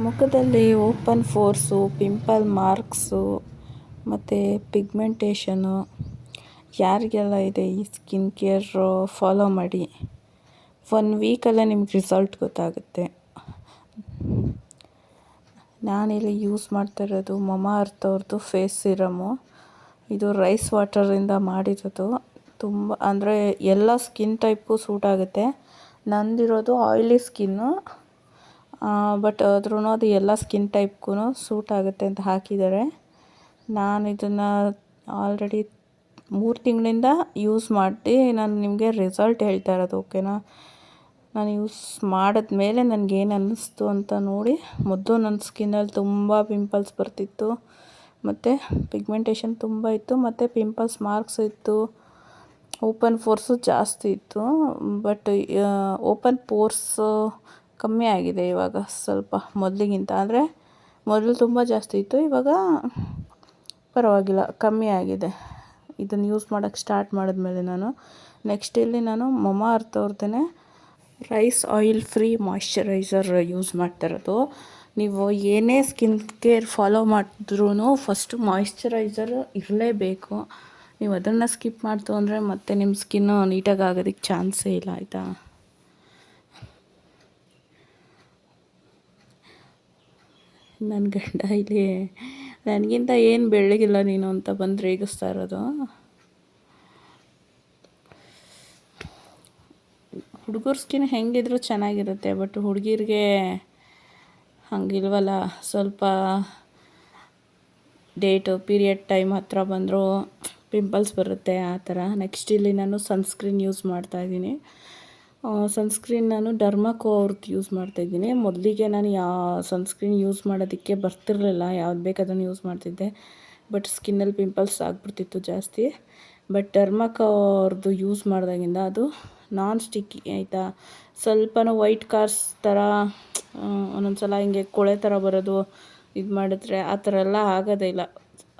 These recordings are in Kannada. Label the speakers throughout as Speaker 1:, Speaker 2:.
Speaker 1: ಮುಖದಲ್ಲಿ ಓಪನ್ ಫೋರ್ಸು, ಪಿಂಪಲ್ ಮಾರ್ಕ್ಸು ಮತ್ತು ಪಿಗ್ಮೆಂಟೇಷನು ಯಾರಿಗೆಲ್ಲ ಇದೆ ಈ ಸ್ಕಿನ್ ಕೇರ್ ಫಾಲೋ ಮಾಡಿ. 1 ವೀಕಲ್ಲೇ ನಿಮ್ಗೆ ರಿಸಲ್ಟ್ ಗೊತ್ತಾಗುತ್ತೆ. ನಾನಿಲ್ಲಿ ಯೂಸ್ ಮಾಡ್ತಾ ಇರೋದು ಮಮಾಅರ್ತ್ ಅವ್ರದ್ದು ಫೇಸ್ ಸಿರಮು. ಇದು ರೈಸ್ ವಾಟರಿಂದ ಮಾಡಿರೋದು. ತುಂಬ ಅಂದರೆ ಎಲ್ಲ ಸ್ಕಿನ್ ಟೈಪ್ಗೂ ಸೂಟ್ ಆಗುತ್ತೆ. ನಂದಿರೋದು ಆಯಿಲಿ ಸ್ಕಿನ್ನು, ಬಟ್ ಆದ್ರೂ ಅದು ಎಲ್ಲ ಸ್ಕಿನ್ ಟೈಪ್ಗೂ ಸೂಟ್ ಆಗುತ್ತೆ ಅಂತ ಹಾಕಿದ್ದಾರೆ. ನಾನು ಇದನ್ನು ಆಲ್ರೆಡಿ 3 ತಿಂಗಳಿಂದ ಯೂಸ್ ಮಾಡಿ ನಾನು ನಿಮಗೆ ರಿಸಲ್ಟ್ ಹೇಳ್ತಾ ಇರೋದು, ಓಕೆನಾ. ನಾನು ಯೂಸ್ ಮಾಡಿದ್ಮೇಲೆ ನನಗೇನು ಅನ್ನಿಸ್ತು ಅಂತ ನೋಡಿ. ಮೊದಲು ನನ್ನ ಸ್ಕಿನ್ನಲ್ಲಿ ತುಂಬ ಪಿಂಪಲ್ಸ್ ಬರ್ತಿತ್ತು ಮತ್ತು ಪಿಗ್ಮೆಂಟೇಷನ್ ತುಂಬ ಇತ್ತು ಮತ್ತು ಪಿಂಪಲ್ಸ್ ಮಾರ್ಕ್ಸ್ ಇತ್ತು. ಓಪನ್ ಪೋರ್ಸು ಜಾಸ್ತಿ ಇತ್ತು. ಬಟ್ ಓಪನ್ ಪೋರ್ಸು ಕಮ್ಮಿ ಆಗಿದೆ ಇವಾಗ ಸ್ವಲ್ಪ ಮೊದಲಿಗಿಂತ. ಅಂದರೆ ಮೊದಲು ತುಂಬ ಜಾಸ್ತಿ ಇತ್ತು, ಇವಾಗ ಪರವಾಗಿಲ್ಲ ಕಮ್ಮಿ ಆಗಿದೆ ಇದನ್ನು ಯೂಸ್ ಮಾಡೋಕ್ಕೆ ಸ್ಟಾರ್ಟ್ ಮಾಡಿದ್ಮೇಲೆ. ನೆಕ್ಸ್ಟ್ ಇಲ್ಲಿ ನಾನು ಮಮಾಅರ್ತ್ ಅವ್ರದ್ದೇ rice oil free moisturiser use ಮಾಡ್ತಾ ಇರೋದು. ನೀವು ಏನೇ ಸ್ಕಿನ್ ಕೇರ್ ಫಾಲೋ ಮಾಡಿದ್ರೂ ಫಸ್ಟು ಮಾಯ್ಶ್ಚರೈಸರ್ ಇರಲೇಬೇಕು. ನೀವು ಅದನ್ನು ಸ್ಕಿಪ್ ಮಾಡ್ತು ಅಂದರೆ ಮತ್ತೆ ನಿಮ್ಮ ಸ್ಕಿನ್ನು ನೀಟಾಗಿ ಆಗೋದಕ್ಕೆ ಚಾನ್ಸೇ ಇಲ್ಲ, ಆಯಿತಾ. ನನ್ನ ಗಂಡ ಇಲ್ಲಿ ನನಗಿಂತ ಏನು ಬೆಳ್ಳಗಿಲ್ಲ ನೀನು ಅಂತ ಬಂದು ರೇಗಿಸ್ತಾ ಇರೋದು. ಹುಡುಗರ ಸ್ಕಿನ್ ಹೆಂಗಿದ್ರು ಚೆನ್ನಾಗಿರುತ್ತೆ, ಬಟ್ ಹುಡುಗಿರಿಗೆ ಹಂಗಿಲ್ವಲ್ಲ. ಸ್ವಲ್ಪ ಪೀರಿಯಡ್ ಟೈಮ್ ಹತ್ರ ಬಂದರೂ ಪಿಂಪಲ್ಸ್ ಬರುತ್ತೆ, ಆ ಥರ. ನೆಕ್ಸ್ಟ್ ಇಲ್ಲಿ ನಾನು ಸನ್ಸ್ಕ್ರೀನ್ ಯೂಸ್ ಮಾಡ್ತಾಯಿದ್ದೀನಿ. ಸನ್ಸ್ಕ್ರೀನ್ ನಾನು ಡರ್ಮಾಕೋ ಅವ್ರದ್ದು ಯೂಸ್ ಮಾಡ್ತಾಯಿದ್ದೀನಿ. ಮೊದಲಿಗೆ ನಾನು ಸನ್ಸ್ಕ್ರೀನ್ ಯೂಸ್ ಮಾಡೋದಕ್ಕೆ ಬರ್ತಿರಲಿಲ್ಲ, ಯಾವ್ದು ಬೇಕು ಅದನ್ನು ಯೂಸ್ ಮಾಡ್ತಿದ್ದೆ. ಬಟ್ ಸ್ಕಿನ್ನಲ್ಲಿ ಪಿಂಪಲ್ಸ್ ಆಗಿಬಿಡ್ತಿತ್ತು ಜಾಸ್ತಿ. ಬಟ್ ಡರ್ಮಾಕೋ ಅವ್ರದ್ದು ಯೂಸ್ ಮಾಡಿದಾಗಿಂದ ಅದು ನಾನ್ ಸ್ಟಿಕ್ಕಿ, ಆಯಿತಾ. ಸ್ವಲ್ಪನೂ ವೈಟ್ ಕಾರ್ಸ್ ಥರ ಒಂದೊಂದು ಸಲ ಹಿಂಗೆ ಕೊಳೆ ಥರ ಬರೋದು, ಇದು ಮಾಡಿದ್ರೆ ಆ ಥರ ಎಲ್ಲ ಆಗೋದೇ ಇಲ್ಲ.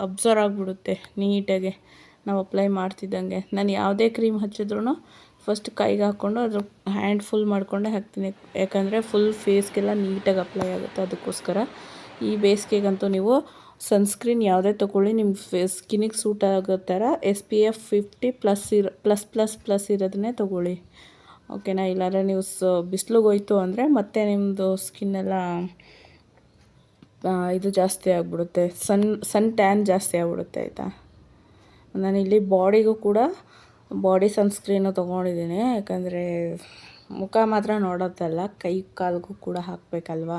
Speaker 1: ಅಬ್ಸರ್ವ್ ಆಗಿಬಿಡುತ್ತೆ ನೀಟಾಗಿ ನಾವು ಅಪ್ಲೈ ಮಾಡ್ತಿದ್ದಂಗೆ. ನಾನು ಯಾವುದೇ ಕ್ರೀಮ್ ಹಚ್ಚಿದ್ರೂ ಫಸ್ಟ್ ಕೈಗೆ ಹಾಕ್ಕೊಂಡು ಅದ್ರ ಹ್ಯಾಂಡ್ ಫುಲ್ ಮಾಡಿಕೊಂಡೇ ಹಾಕ್ತೀನಿ, ಯಾಕಂದರೆ ಫುಲ್ ಫೇಸ್ಗೆಲ್ಲ ನೀಟಾಗಿ ಅಪ್ಲೈ ಆಗುತ್ತೆ. ಅದಕ್ಕೋಸ್ಕರ ಈ ಬೇಸಿಗೆಗಂತೂ ನೀವು ಸನ್ಸ್ಕ್ರೀನ್ ಯಾವುದೇ ತೊಗೊಳ್ಳಿ ನಿಮ್ಮ ಸ್ಕಿನ್ನಿಗೆ ಸೂಟ್ ಆಗೋ ಥರ SPF 50 ಪ್ಲಸ್ ಇರೋದನ್ನೇ ತೊಗೊಳ್ಳಿ, ಓಕೆನಾ. ಇಲ್ಲಾಂದರೆ ನೀವು ಬಿಸಿಲಿಗೆ ಹೋಯ್ತು ಅಂದರೆ ಮತ್ತೆ ನಿಮ್ಮದು ಸ್ಕಿನ್ನೆಲ್ಲ ಇದು ಜಾಸ್ತಿ ಆಗಿಬಿಡುತ್ತೆ, ಸನ್ ಟ್ಯಾನ್ ಜಾಸ್ತಿ ಆಗಿಬಿಡುತ್ತೆ, ಆಯಿತಾ. ನಾನಿಲ್ಲಿ ಬಾಡಿಗೂ ಕೂಡ ಬಾಡಿ ಸನ್ಸ್ಕ್ರೀನು ತೊಗೊಂಡಿದ್ದೀನಿ, ಯಾಕಂದರೆ ಮುಖ ಮಾತ್ರ ನೋಡೋದಲ್ಲ, ಕೈ ಕಾಲಿಗೂ ಕೂಡ ಹಾಕಬೇಕಲ್ವ.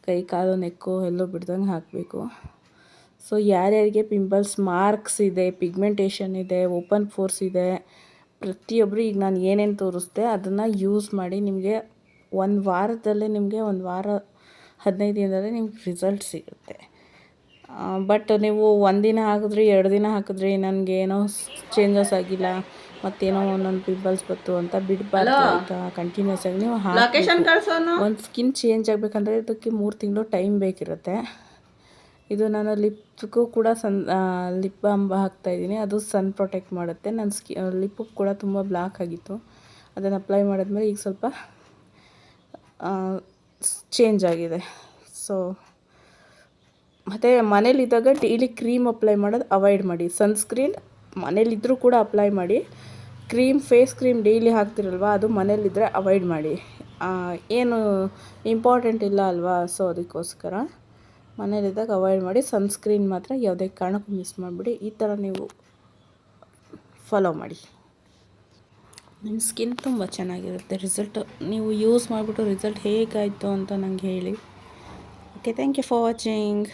Speaker 1: ಕೈ ಕಾಲು ನೆಕ್ಕು ಎಲ್ಲೂ ಬಿಡ್ದಂಗೆ ಹಾಕಬೇಕು. ಸೊ ಯಾರ್ಯಾರಿಗೆ ಪಿಂಪಲ್ಸ್ ಮಾರ್ಕ್ಸ್ ಇದೆ, ಪಿಗ್ಮೆಂಟೇಷನ್ ಇದೆ, ಓಪನ್ ಪೋರ್ಸ್ ಇದೆ, ಪ್ರತಿಯೊಬ್ಬರು ಈಗ ನಾನು ಏನೇನು ತೋರಿಸ್ದೆ ಅದನ್ನು ಯೂಸ್ ಮಾಡಿ. ನಿಮಗೆ 1 ವಾರದಲ್ಲೇ, ನಿಮಗೆ 1 ವಾರ 15 ದಿನದಲ್ಲೇ ನಿಮ್ಗೆ ರಿಸಲ್ಟ್ ಸಿಗುತ್ತೆ. ಬಟ್ ನೀವು 1 ದಿನ ಹಾಕಿದ್ರಿ, 2 ದಿನ ಹಾಕಿದ್ರಿ, ನನಗೇನೋ ಚೇಂಜಸ್ ಆಗಿಲ್ಲ, ಮತ್ತೇನೋ ಒಂದೊಂದು ಪಿಂಪಲ್ಸ್ ಬಂತು ಅಂತ ಬಿಡಬಾರ್ದು, ಆಯಿತಾ. ಕಂಟಿನ್ಯೂಸ್ ಆಗಿ ನೀವು ಒಂದು ಸ್ಕಿನ್ ಚೇಂಜ್ ಆಗಬೇಕಂದ್ರೆ ಇದಕ್ಕೆ 3 ತಿಂಗಳು ಟೈಮ್ ಬೇಕಿರುತ್ತೆ. ಇದು ನಾನು ಲಿಪ್ಗೂ ಕೂಡ ಲಿಪ್ ಬಾಮ್ ಹಾಕ್ತಾಯಿದ್ದೀನಿ. ಅದು ಸನ್ ಪ್ರೊಟೆಕ್ಟ್ ಮಾಡುತ್ತೆ. ನನ್ನ ಲಿಪ್ಪು ಕೂಡ ತುಂಬ ಬ್ಲ್ಯಾಕ್ ಆಗಿತ್ತು, ಅದನ್ನು ಅಪ್ಲೈ ಮಾಡಿದ್ಮೇಲೆ ಈಗ ಸ್ವಲ್ಪ ಚೇಂಜ್ ಆಗಿದೆ. ಸೊ ಮತ್ತು ಮನೇಲಿದ್ದಾಗ ಡೈಲಿ ಕ್ರೀಮ್ ಅಪ್ಲೈ ಮಾಡೋದು ಅವಾಯ್ಡ್ ಮಾಡಿ. ಸನ್ಸ್ಕ್ರೀನ್ ಮನೇಲಿದ್ದರೂ ಕೂಡ ಅಪ್ಲೈ ಮಾಡಿ. ಫೇಸ್ ಕ್ರೀಮ್ ಡೈಲಿ ಹಾಕ್ತಿರಲ್ವ, ಅದು ಮನೇಲಿದ್ದರೆ ಅವಾಯ್ಡ್ ಮಾಡಿ. ಏನು ಇಂಪಾರ್ಟೆಂಟ್ ಇಲ್ಲ ಅಲ್ವಾ, ಸೊ ಅದಕ್ಕೋಸ್ಕರ ಮನೇಲಿದ್ದಾಗ ಅವಾಯ್ಡ್ ಮಾಡಿ. ಸನ್ಸ್ಕ್ರೀನ್ ಮಾತ್ರ ಯಾವುದೇ ಕಾರಣಕ್ಕೂ ಮಿಸ್ ಮಾಡಿಬಿಡಿ. ಈ ಥರ ನೀವು ಫಾಲೋ ಮಾಡಿ, ನಿಮ್ಮ ಸ್ಕಿನ್ ತುಂಬ ಚೆನ್ನಾಗಿರುತ್ತೆ. ರಿಸಲ್ಟು ನೀವು ಯೂಸ್ ಮಾಡಿಬಿಟ್ಟು ರಿಸಲ್ಟ್ ಹೇಗಾಯಿತು ಅಂತ ನಂಗೆ ಹೇಳಿ. Okay, thank you for watching.